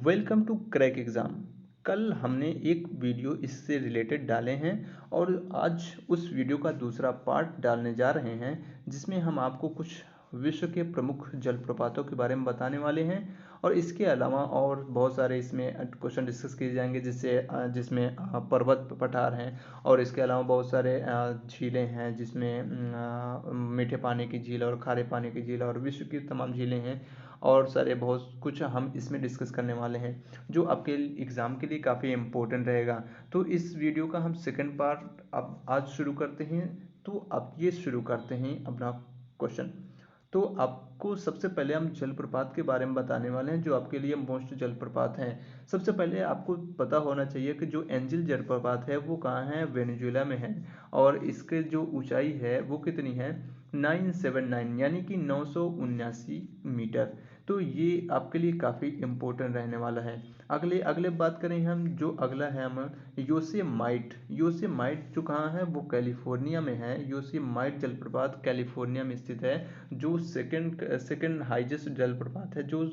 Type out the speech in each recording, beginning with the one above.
Welcome to crack exam. कल हमने एक वीडियो इससे रिलेटेड डाले हैं और आज उस वीडियो का दूसरा पार्ट डालने जा रहे हैं, जिसमें हम आपको कुछ विश्व के प्रमुख जलप्रपातों के बारे में बताने वाले हैं। और इसके अलावा और बहुत सारे इसमें क्वेश्चन डिस्कस किए जाएंगे, जिसमें पर्वत पठार हैं और इसके अलावा बहुत सारे झीलें हैं, जिसमें मीठे पानी की झील और खारे पानी की झील और विश्व की तमाम झीलें हैं। और सारे बहुत कुछ हम इसमें डिस्कस करने वाले हैं, जो आपके एग्ज़ाम के लिए काफ़ी इम्पोर्टेंट रहेगा। तो इस वीडियो का हम सेकंड पार्ट अब आज शुरू करते हैं। तो अब ये शुरू करते हैं अपना क्वेश्चन। तो आपको सबसे पहले हम जलप्रपात के बारे में बताने वाले हैं, जो आपके लिए मोस्ट जलप्रपात हैं। सबसे पहले आपको पता होना चाहिए कि जो एंजिल जलप्रपात है वो कहाँ है, वेनेजुएला में है। और इसके जो ऊंचाई है वो कितनी है, 979 यानी कि 979 मीटर। तो ये आपके लिए काफ़ी इम्पोर्टेंट रहने वाला है। अगले अगले बात करें हम, जो अगला है हम योसेमाइट। योसेमाइट जो कहाँ है, वो कैलिफोर्निया में है। योसेमाइट जलप्रपात कैलिफोर्निया में स्थित है, जो सेकंड हाईएस्ट जलप्रपात है, जो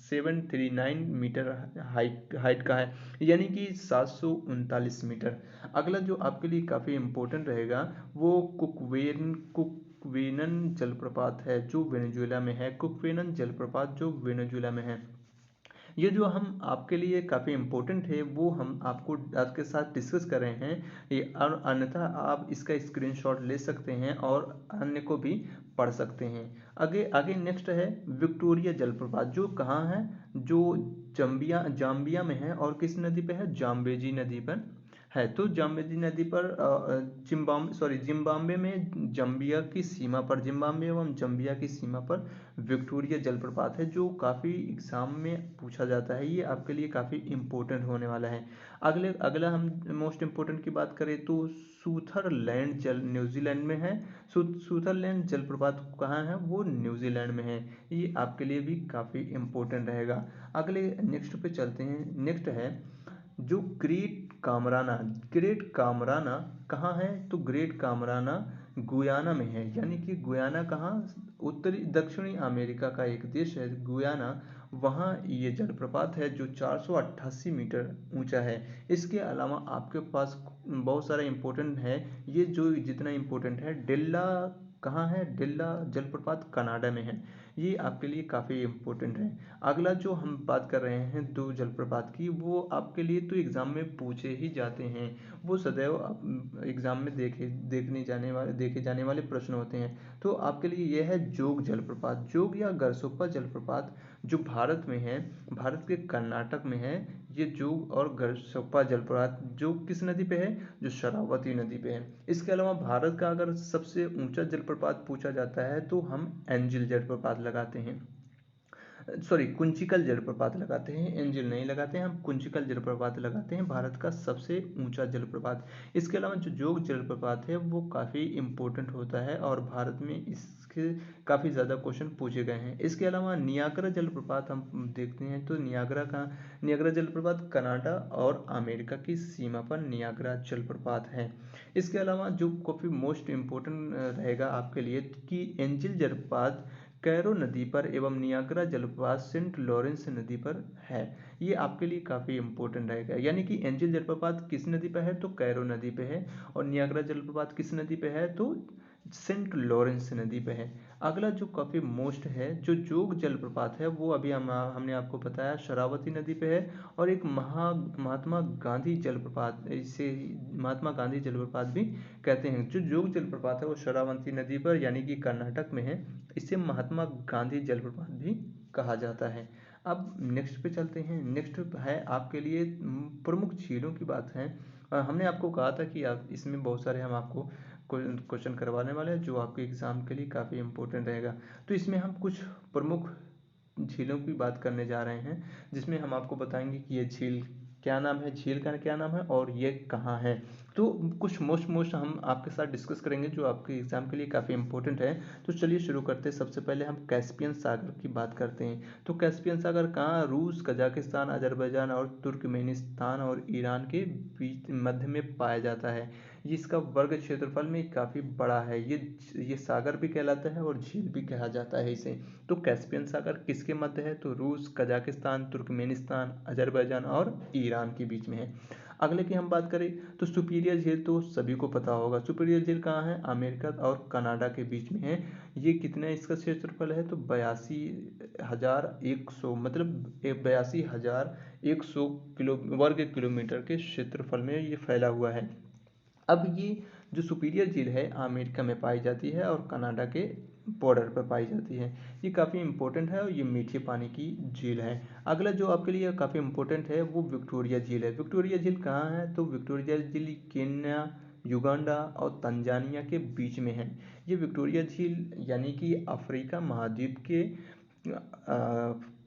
739 मीटर हाइट का है, यानी कि 739 मीटर। अगला जो आपके लिए काफ़ी इम्पोर्टेंट रहेगा वो कुकवेनन जलप्रपात है, जो वेनेजुएला में है। कुकवेनन जलप्रपात जो वेनेजुएला में है, ये जो हम आपके लिए काफ़ी इम्पोर्टेंट है वो हम आपको आपके साथ डिस्कस कर रहे हैं। ये और अन्यथा आप इसका स्क्रीनशॉट ले सकते हैं और अन्य को भी पढ़ सकते हैं। आगे आगे नेक्स्ट है विक्टोरिया जलप्रपात, जो कहाँ है, जो जाम्बिया में है। और किस नदी पे है, जाम्बेजी नदी पर है। तो जाम्बेजी नदी पर जिम्बाब्वे में जम्बिया की सीमा पर, जिम्बाब्वे एवं जम्बिया की सीमा पर विक्टोरिया जलप्रपात है, जो काफ़ी एग्जाम में पूछा जाता है। ये आपके लिए काफ़ी इम्पोर्टेंट होने वाला है। अगला हम मोस्ट इम्पोर्टेंट की बात करें तो सूथरलैंड जल न्यूजीलैंड में है। सूथरलैंड जलप्रपात कहाँ है, वो न्यूजीलैंड में है। ये आपके लिए भी काफ़ी इम्पोर्टेंट रहेगा। अगले नेक्स्ट पे चलते हैं। नेक्स्ट है जो ग्रेट कामराना कहाँ है, तो ग्रेट कामराना गुयाना में है। यानी कि गुयाना कहाँ, उत्तरी दक्षिणी अमेरिका का एक देश है गुयाना, वहाँ ये जलप्रपात है जो 488 मीटर ऊंचा है। इसके अलावा आपके पास बहुत सारा इम्पोर्टेंट है। ये जो जितना इम्पोर्टेंट है, डेल्ला कहाँ है, डेल्ला जलप्रपात कनाडा में है। ये आपके लिए काफ़ी इम्पोर्टेंट है। अगला जो हम बात कर रहे हैं दो जलप्रपात की, वो आपके लिए तो एग्ज़ाम में पूछे ही जाते हैं। वो सदैव एग्ज़ाम में देखे जाने वाले प्रश्न होते हैं। तो आपके लिए यह है जोग जलप्रपात, जोग या गरसोप्पा जलप्रपात, जो भारत में है, भारत के कर्नाटक में है। ये जोग और गरसोप्पा जलप्रपात जो किस नदी पे है, जो शरावती नदी पे है। इसके अलावा भारत का अगर सबसे ऊंचा जलप्रपात पूछा जाता है तो हम एंजिल जलप्रपात लगाते हैं, सॉरी कुंचिकल जलप्रपात लगाते हैं, एंजिल नहीं लगाते हैं, हम कुंचिकल जलप्रपात लगाते हैं, भारत का सबसे ऊंचा जलप्रपात। इसके अलावा जो जोग जलप्रपात है वो काफ़ी इम्पोर्टेंट होता है और भारत में इसके काफ़ी ज़्यादा क्वेश्चन पूछे गए हैं। इसके अलावा नियाग्रा जलप्रपात हम देखते हैं, तो नियाग्रा जलप्रपात कनाडा और अमेरिका की सीमा पर नियाग्रा जलप्रपात है। इसके अलावा जो काफ़ी मोस्ट इम्पोर्टेंट रहेगा आपके लिए कि एंजिल जलप्रपात कैरो नदी पर एवं नियाग्रा जलप्रपात सेंट लॉरेंस नदी पर है। ये आपके लिए काफ़ी इंपॉर्टेंट रहेगा। यानी कि एंजिल जलप्रपात किस नदी पर है, तो कैरो नदी पे है। और नियाग्रा जलप्रपात किस नदी पे है, तो सेंट लॉरेंस नदी पे है। अगला जो काफ़ी मोस्ट है, जो जोग जलप्रपात है, वो अभी हमने आपको बताया शरावती नदी पे है। और एक महात्मा गांधी जलप्रपात, इसे महात्मा गांधी जलप्रपात भी कहते हैं। जो जोग जलप्रपात है वो शरावती नदी पर यानी कि कर्नाटक में है। इसे महात्मा गांधी जलप्रपात भी कहा जाता है। अब नेक्स्ट पे चलते हैं। नेक्स्ट है आपके लिए प्रमुख झीलों की बात है। हमने आपको कहा था कि आप इसमें बहुत सारे हम आपको क्वेश्चन करवाने वाले हैं, जो आपके एग्जाम के लिए काफ़ी इंपॉर्टेंट रहेगा। तो इसमें हम कुछ प्रमुख झीलों की बात करने जा रहे हैं, जिसमें हम आपको बताएंगे कि ये झील क्या नाम है, झील का क्या नाम है और ये कहाँ है। तो कुछ मोस्ट हम आपके साथ डिस्कस करेंगे जो आपके एग्जाम के लिए काफ़ी इंपॉर्टेंट है। तो चलिए शुरू करते हैं। सबसे पहले हम कैस्पियन सागर की बात करते हैं। तो कैस्पियन सागर कहाँ? रूस, कजाकिस्तान, अजरबैजान और तुर्कमेनिस्तान और ईरान के बीच मध्य में पाया जाता है। ये इसका वर्ग क्षेत्रफल में काफ़ी बड़ा है। ये सागर भी कहलाता है और झील भी कहा जाता है इसे। तो कैस्पियन सागर किसके मध्य है? तो रूस, कजाकिस्तान, तुर्कमेनिस्तान, अजरबैजान और ईरान के बीच में है। अगले की हम बात करें तो सुपीरियर झील, तो सभी को पता होगा। सुपीरियर झील कहाँ है? अमेरिका और कनाडा के बीच में है। ये कितना इसका क्षेत्रफल है? तो 82,100 मतलब 82,100 वर्ग किलोमीटर के क्षेत्रफल में ये फैला हुआ है। अब ये जो सुपीरियर झील है अमेरिका में पाई जाती है और कनाडा के बॉर्डर पर पाई जाती है। ये काफ़ी इंपॉर्टेंट है और ये मीठे पानी की झील है। अगला जो आपके लिए काफ़ी इंपॉर्टेंट है वो विक्टोरिया झील है। विक्टोरिया झील कहाँ है? तो विक्टोरिया झील केन्या, युगांडा और तंजानिया के बीच में है। ये विक्टोरिया झील यानी कि अफ्रीका महाद्वीप के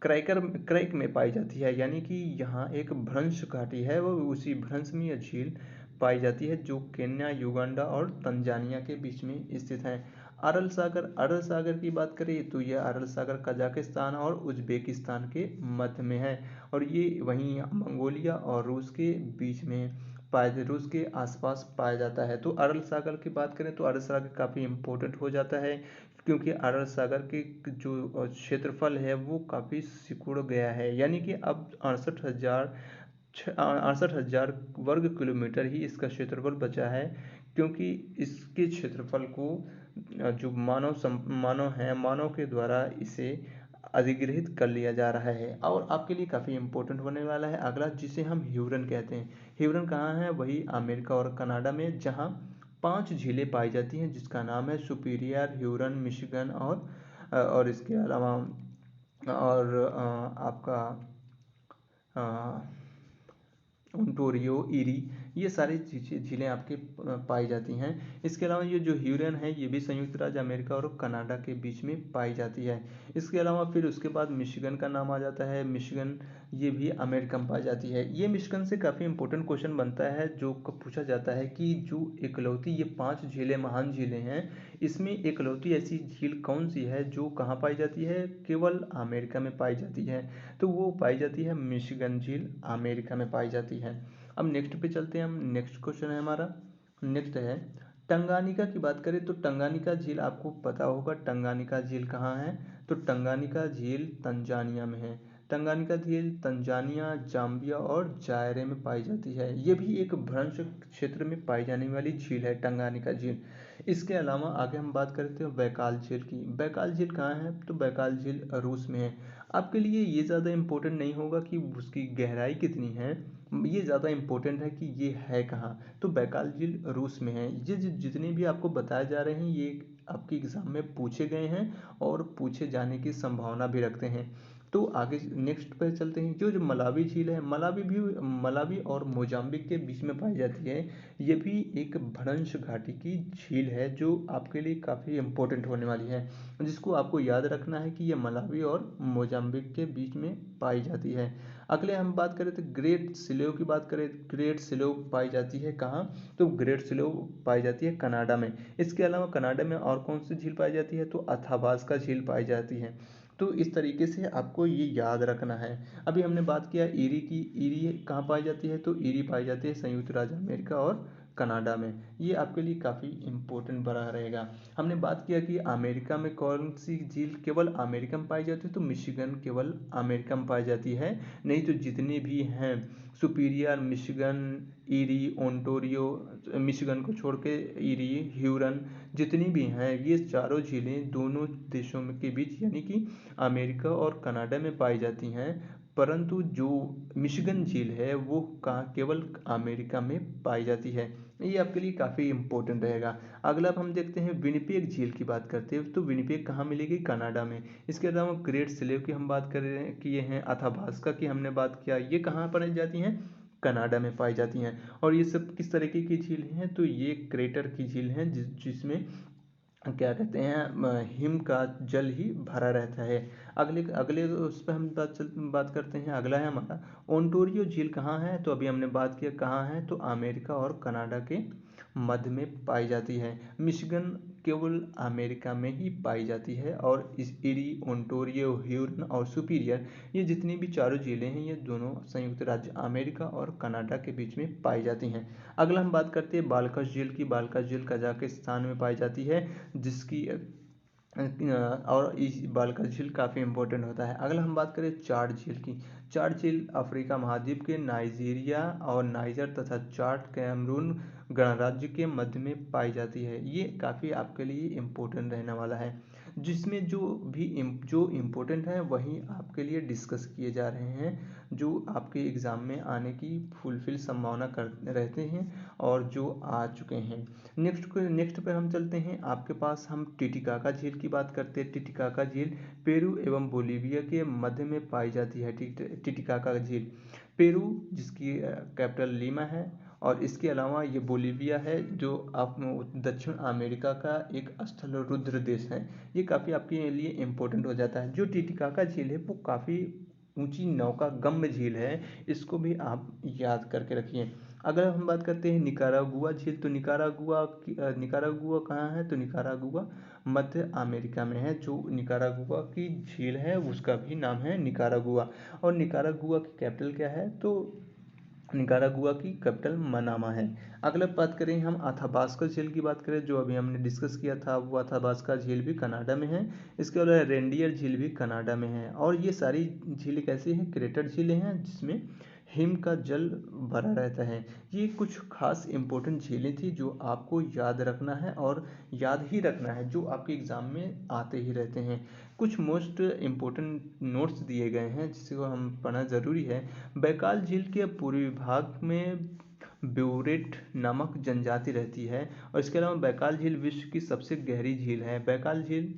क्रैक में पाई जाती है। यानी कि यहाँ एक भ्रंश घाटी है, वो उसी भ्रंश में यह झील पाई जाती है जो केन्या, युगांडा और तंजानिया के बीच में स्थित है। अरल सागर की बात करें तो यह अरल सागर कजाकिस्तान और उज्बेकिस्तान के मध्य में है और ये वहीं मंगोलिया और रूस के बीच में रूस के आसपास पाया जाता है। तो अरल सागर की बात करें तो अरल सागर काफ़ी इम्पोर्टेंट हो जाता है क्योंकि अरल सागर के जो क्षेत्रफल है वो काफ़ी सिकुड़ गया है। यानी कि अब 68,000 वर्ग किलोमीटर ही इसका क्षेत्रफल बचा है, क्योंकि इसके क्षेत्रफल को जो मानव के द्वारा इसे अधिग्रहित कर लिया जा रहा है। और आपके लिए काफ़ी इंपॉर्टेंट होने वाला है अगला, जिसे हम ह्यूरन कहते हैं। ह्यूरन कहाँ है? वही अमेरिका और कनाडा में, जहाँ 5 झीलें पाई जाती हैं जिसका नाम है सुपीरियर, ह्यूरन, मिशिगन और इसके अलावा और आपका ओंटारियो, ईरी, ये सारी झीलें आपके पाई जाती हैं। इसके अलावा ये जो ह्यूरन है ये भी संयुक्त राज्य अमेरिका और कनाडा के बीच में पाई जाती है। इसके अलावा फिर उसके बाद मिशिगन का नाम आ जाता है। मिशिगन ये भी अमेरिका में पाई जाती है। ये मिशिगन से काफ़ी इंपॉर्टेंट क्वेश्चन बनता है जो पूछा जाता है कि जो इकलौती ये 5 झीलें महान झीलें हैं, इसमें इकलौती ऐसी झील कौन सी है जो कहाँ पाई जाती है? केवल अमेरिका में पाई जाती है। तो वो पाई जाती है मिशिगन झील, अमेरिका में पाई जाती है। अब नेक्स्ट पे चलते हैं हम। नेक्स्ट क्वेश्चन है हमारा, नेक्स्ट है टंगानिका की बात करें तो टंगानिका झील आपको पता होगा। टंगानिका झील कहाँ है? तो टंगानिका झील तंजानिया में है। टंगानिका झील तंजानिया, जाम्बिया और जायरे में पाई जाती है। ये भी एक भ्रंश क्षेत्र में पाई जाने वाली झील है टंगानिका झील। इसके अलावा आगे हम बात करते हैं बैकाल झील की। बैकाल झील कहाँ है? तो बैकाल झील रूस में है। आपके लिए ये ज़्यादा इम्पोर्टेंट नहीं होगा कि उसकी गहराई कितनी है, ये ज़्यादा इम्पोर्टेंट है कि ये है कहाँ। तो बैकाल झील रूस में है। ये जितने भी आपको बताए जा रहे हैं ये आपके एग्ज़ाम में पूछे गए हैं और पूछे जाने की संभावना भी रखते हैं। तो आगे नेक्स्ट पे चलते हैं। जो मलावी झील है, मलावी और मोजाम्बिक के बीच में पाई जाती है। ये भी एक भ्रंश घाटी की झील है जो आपके लिए काफ़ी इम्पोर्टेंट होने वाली है, जिसको आपको याद रखना है कि ये मलावी और मोजाम्बिक के बीच में पाई जाती है। अगले हम बात करें तो ग्रेट सिलोव की बात करें। ग्रेट सिलोव पाई जाती है कहाँ? तो ग्रेट सिलोव पाई जाती है कनाडा में। इसके अलावा कनाडा में और कौन सी झील पाई जाती है? तो अथाबास्का झील पाई जाती है। तो इस तरीके से आपको ये याद रखना है। अभी हमने बात किया ईरी की। ईरी कहाँ पाई जाती है? तो ईरी पाई जाती है संयुक्त राज्य अमेरिका और कनाडा में। ये आपके लिए काफ़ी इम्पोर्टेंट बना रहेगा। हमने बात किया कि अमेरिका में कौन सी झील केवल अमेरिका में पाई जाती है? तो मिशिगन केवल अमेरिका में पाई जाती है। नहीं तो जितने भी हैं superior, Michigan, eerie, Ontario, Michigan को छोड़ के ईरी, ह्यूरन, जितनी भी हैं ये चारों झीलें दोनों देशों के बीच यानी कि अमेरिका और कनाडा में पाई जाती हैं। परंतु जो मिशिगन झील है वो कहाँ? केवल अमेरिका में पाई जाती है। ये आपके लिए काफ़ी इम्पोर्टेंट रहेगा। अगला अब हम देखते हैं विनिपेग झील की बात करते हैं। तो विनिपेग कहाँ मिलेगी? कनाडा में। इसके अलावा ग्रेट स्लेव की हम बात कर रहे हैं किए हैं। अथाबास्का की हमने बात किया, ये कहाँ पाई जाती हैं? कनाडा में पाई जाती हैं। और ये सब किस तरीके की झील हैं? तो ये क्रेटर की झील हैं जिसमें क्या कहते हैं, हिम का जल ही भरा रहता है। अगले अगले उस पर हम बात करते हैं। अगला है हमारा ओंटारियो झील कहाँ है, तो अभी हमने बात किया कहाँ है, तो अमेरिका और कनाडा के मध्य में पाई जाती है। मिशिगन केवल अमेरिका में ही पाई जाती है। और इस इरी, ओंटारियो, ह्यूरन और सुपीरियर, ये जितनी भी चारों झीलें हैं ये दोनों संयुक्त राज्य अमेरिका और कनाडा के बीच में पाई जाती हैं। अगला हम बात करते हैं बाल्कस झील की। बाल्कस झील कजाकिस्तान में पाई जाती है, जिसकी और इस बाल्कस झील काफ़ी इंपॉर्टेंट होता है। अगला हम बात करें चाड झील की। चाड झील अफ्रीका महाद्वीप के नाइजीरिया और नाइजर तथा चाड कैमरून गणराज्य के मध्य में पाई जाती है। ये काफ़ी आपके लिए इम्पोर्टेंट रहने वाला है, जिसमें जो इम्पोर्टेंट है वही आपके लिए डिस्कस किए जा रहे हैं, जो आपके एग्ज़ाम में आने की फुलफिल संभावना कर रहते हैं और जो आ चुके हैं। नेक्स्ट पे हम चलते हैं। आपके पास हम टिटिकाका झील की बात करते हैं। टिटिकाका झील पेरू एवं बोलीविया के मध्य में पाई जाती है। टिटिकाका झील पेरू, जिसकी कैपिटल लीमा है, और इसके अलावा ये बोलीविया है, जो आप दक्षिण अमेरिका का एक स्थल रुद्र देश है। ये काफ़ी आपके लिए इम्पोर्टेंट हो जाता है। जो टिटिकाका झील है वो काफ़ी ऊंची नौका गम्य झील है, इसको भी आप याद करके रखिए। अगर हम बात करते हैं निकारागुआ झील, तो निकारागुआ कहाँ है, तो निकारागुआ मध्य अमेरिका में है। जो निकारागुआ की झील है उसका भी नाम है निकारागुआ। और निकारागुआ की कैपिटल क्या है, तो निकारागुआ की कैपिटल मनामा है। अगला बात करें हम अथाबास्का झील की बात करें, जो अभी हमने डिस्कस किया था, वो अथाबास्का झील भी कनाडा में है। इसके अलावा रेंडियर झील भी कनाडा में है। और ये सारी झीलें कैसी हैं, क्रेटर झीलें हैं, जिसमें हिम का जल भरा रहता है। ये कुछ खास इंपॉर्टेंट झीलें थी जो आपको याद रखना है, और याद ही रखना है, जो आपके एग्ज़ाम में आते ही रहते हैं। कुछ मोस्ट इम्पोर्टेंट नोट्स दिए गए हैं जिसको हम पढ़ना ज़रूरी है। बैकाल झील के पूर्वी भाग में ब्यूरेट नामक जनजाति रहती है। और इसके अलावा बैकाल झील विश्व की सबसे गहरी झील है। बैकाल झील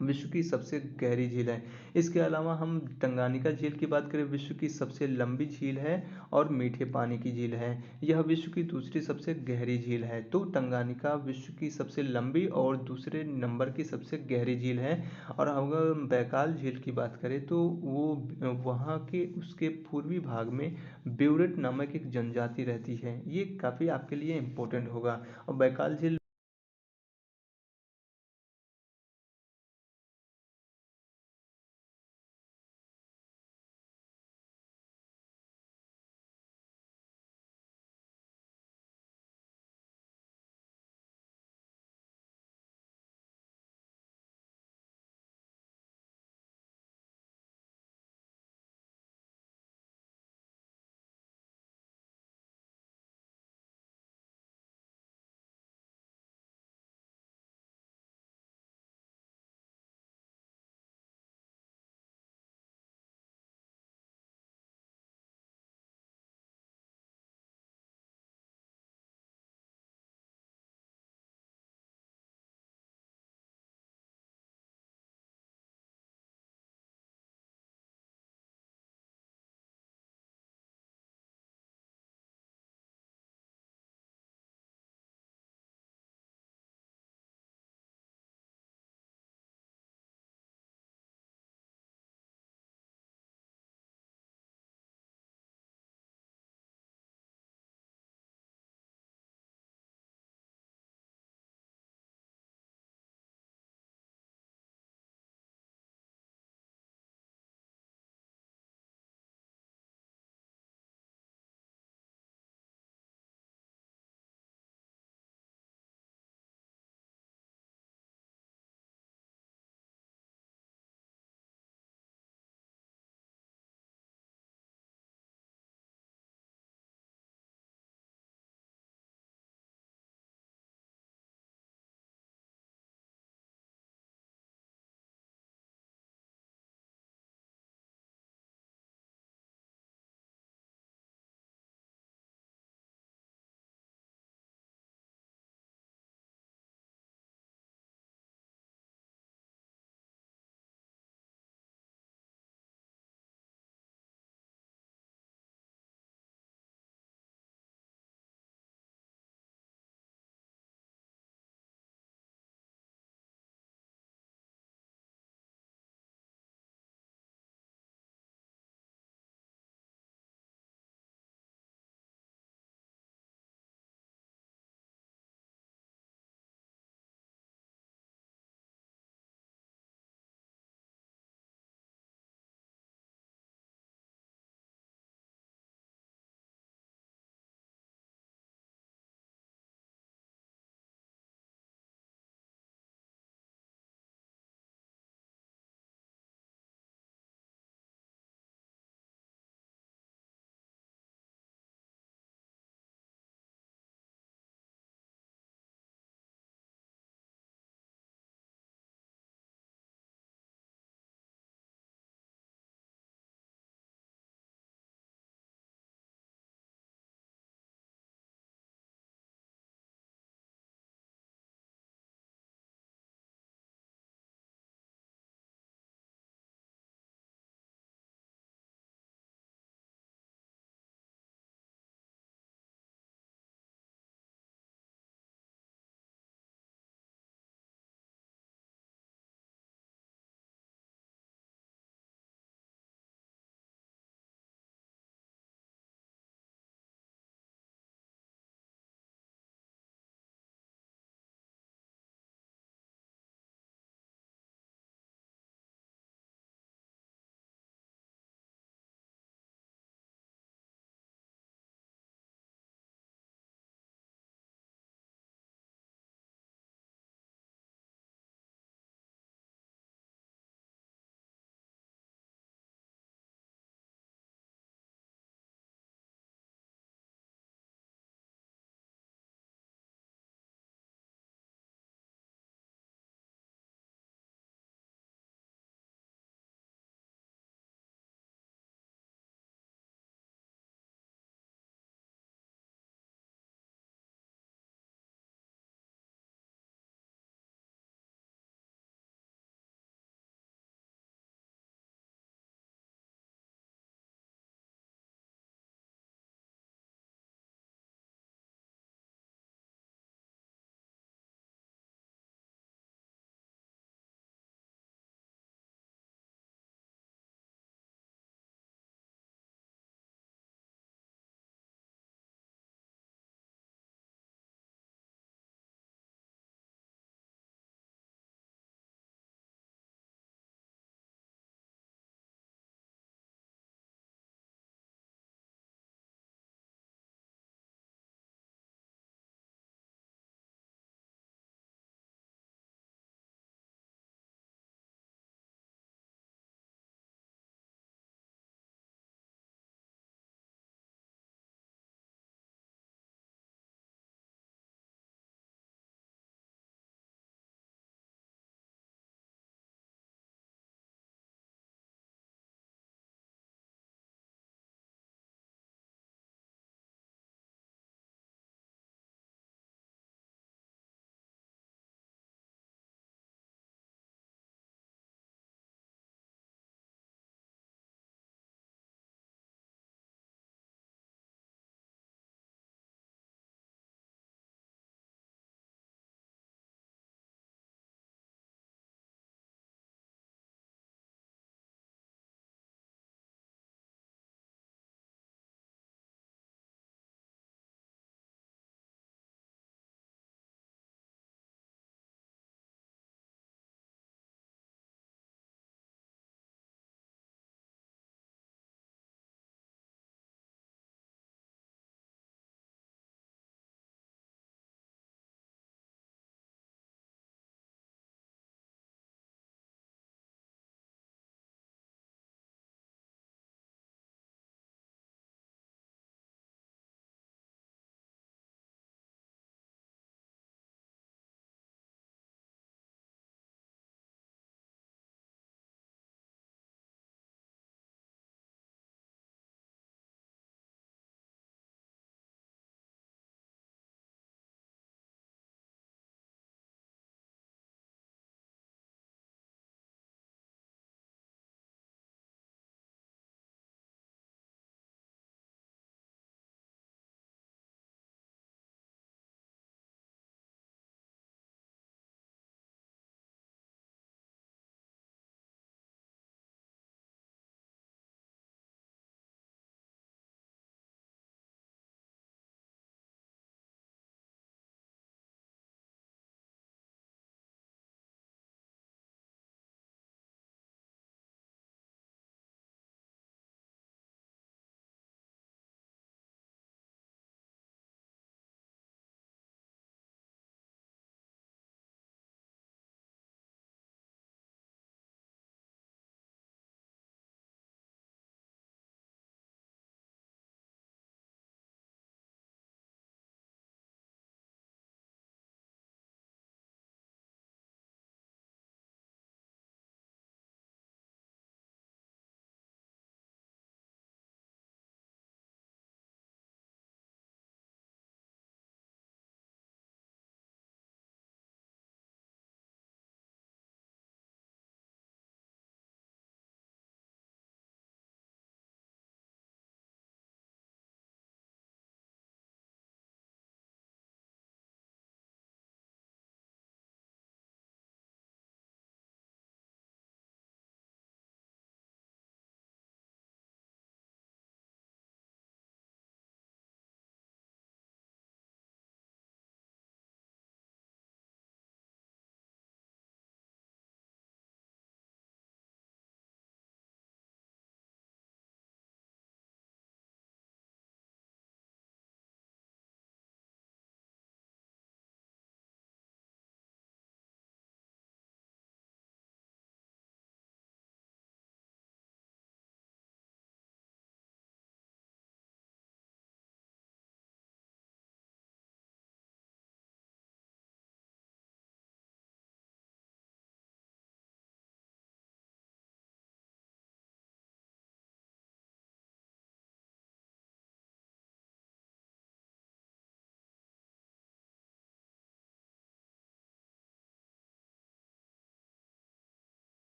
विश्व की सबसे गहरी झील है। इसके अलावा हम टंगानिका झील की बात करें, विश्व की सबसे लंबी झील है और मीठे पानी की झील है। यह विश्व की दूसरी सबसे गहरी झील है। तो टंगानिका विश्व की सबसे लंबी और दूसरे नंबर की सबसे गहरी झील है। और अगर हम बैकाल झील की बात करें तो वो वहाँ के उसके पूर्वी भाग में ब्यूरेट नामक एक जनजाति रहती है। ये काफ़ी आपके लिए इम्पोर्टेंट होगा। और बैकाल झील